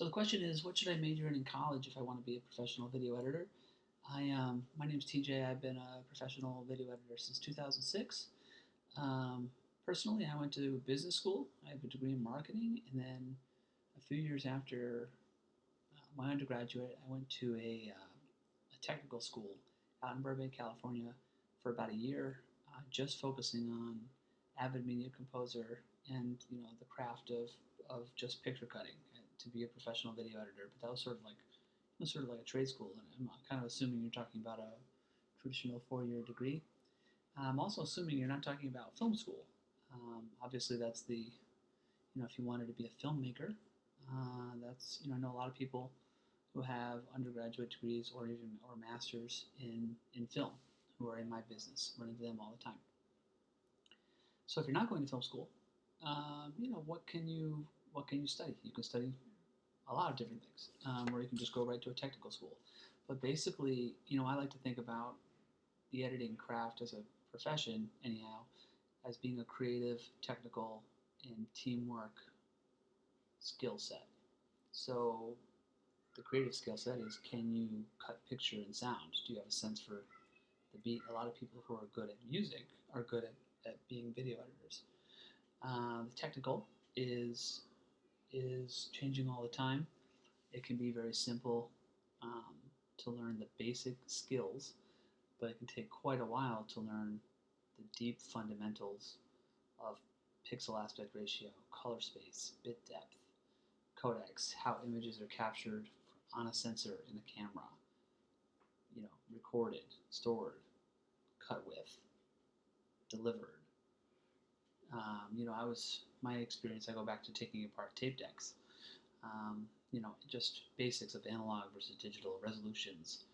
So the question is, what should I major in college if I want to be a professional video editor? My name's TJ. I've been a professional video editor since 2006. Um, Personally, I went to business school. I have a degree in marketing, and then a few years after my undergraduate, I went to a technical school out in Burbank, California, for about a year, just focusing on avid media composer and the craft of just picture cutting to be a professional video editor. But that was sort of like a trade school, and I'm kind of assuming you're talking about a traditional 4-year degree. I'm also assuming you're not talking about film school. Obviously, that's if you wanted to be a filmmaker, I know a lot of people who have undergraduate degrees or masters in film who are in my business, run into them all the time. So if you're not going to film school, what can you study? You can study a lot of different things, or you can just go right to a technical school. But basically, I like to think about the editing craft as a profession, anyhow, as being a creative, technical, and teamwork skill set. So the creative skill set is, can you cut picture and sound? Do you have a sense for the beat? A lot of people who are good at music are good at being video editors. The technical is changing all the time. It can be very simple um, to learn the basic skills, but it can take quite a while to learn the deep fundamentals of pixel aspect ratio, color space, bit depth, codecs, how images are captured on a sensor in a camera, recorded, stored, cut with, delivered. My experience, I go back to taking apart tape decks. Just basics of analog versus digital resolutions.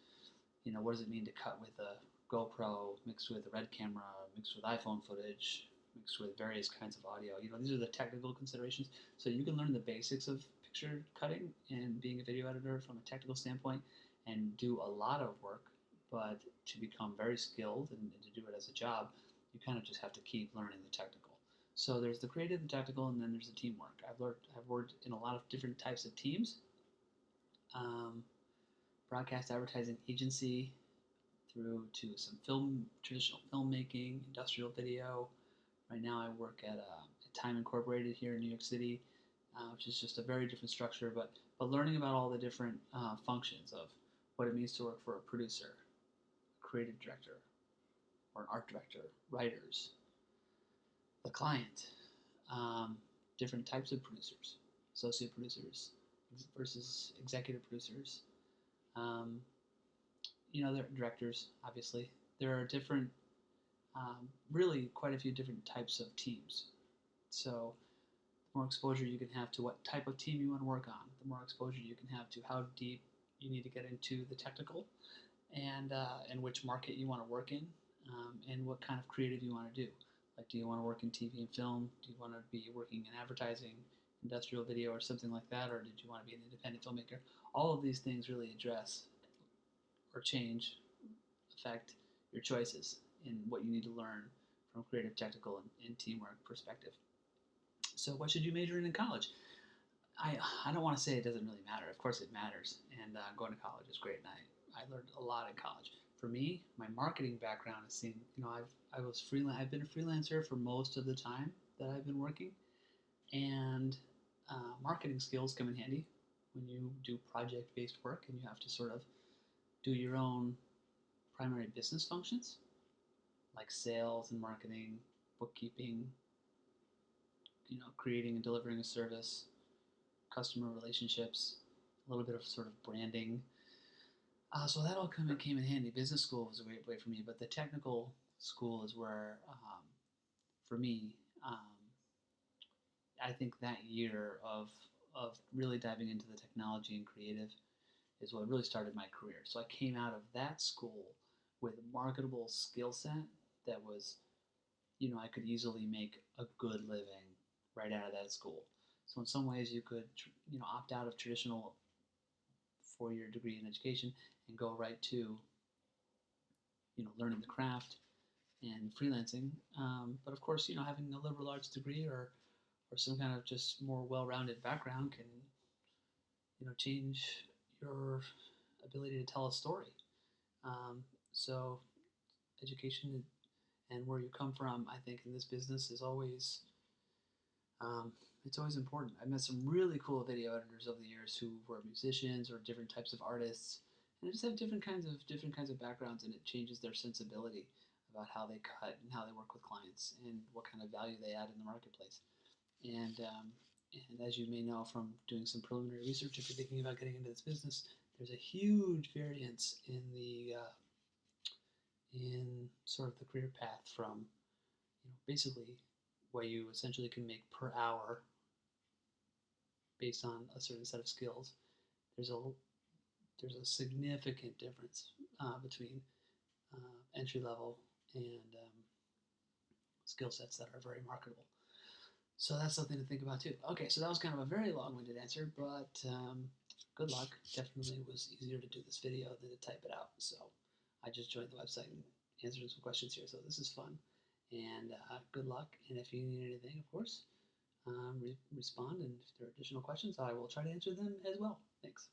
What does it mean to cut with a GoPro mixed with a Red camera, mixed with iPhone footage, mixed with various kinds of audio? These are the technical considerations. So you can learn the basics of picture cutting and being a video editor from a technical standpoint and do a lot of work, but to become very skilled and to do it as a job, you kind of just have to keep learning the technical. So there's the creative and technical, and then there's the teamwork. I've worked in a lot of different types of teams. Broadcast advertising agency through to some traditional filmmaking, industrial video. Right now I work at Time Incorporated here in New York City, which is just a very different structure, but learning about all the different functions of what it means to work for a producer, a creative director, or an art director, writers, the client, different types of producers, associate producers versus executive producers. There are directors, obviously. There are really quite a few different types of teams. So the more exposure you can have to what type of team you want to work on, the more exposure you can have to how deep you need to get into the technical and which market you want to work in, and what kind of creative you want to do. Like, do you want to work in TV and film? Do you want to be working in advertising, industrial video, or something like that? Or did you want to be an independent filmmaker? All of these things really address or affect your choices in what you need to learn from creative, technical, and teamwork perspective. So what should you major in college? I don't want to say it doesn't really matter. Of course it matters, and going to college is great, and I learned a lot in college. For me, my marketing background has seen, I've been a freelancer for most of the time that I've been working, and marketing skills come in handy when you do project-based work and you have to sort of do your own primary business functions, like sales and marketing, bookkeeping, creating and delivering a service, customer relationships, a little bit of sort of branding. So that all came in handy. Business school was a great way for me, but the technical school is where, for me, I think that year of really diving into the technology and creative is what really started my career. So I came out of that school with a marketable skill set that was, I could easily make a good living right out of that school. So in some ways you could, opt out of traditional 4-year degree in education and go right to, learning the craft and freelancing. But of course, having a liberal arts degree or some kind of just more well-rounded background change your ability to tell a story. Um, so education and where you come from, I think, in this business is always um, it's always important. I've met some really cool video editors over the years who were musicians or different types of artists, and just have different kinds of backgrounds, and it changes their sensibility about how they cut and how they work with clients and what kind of value they add in the marketplace. And and as you may know from doing some preliminary research, if you're thinking about getting into this business, there's a huge variance in sort of the career path from basically what you essentially can make per hour based on a certain set of skills. There's a there's a significant difference between entry level and skill sets that are very marketable. So that's something to think about too. Okay, so that was kind of a very long-winded answer, but good luck. Definitely was easier to do this video than to type it out. So I just joined the website and answered some questions here. So this is fun, and good luck. And if you need anything, of course, respond. And if there are additional questions, I will try to answer them as well. Thanks.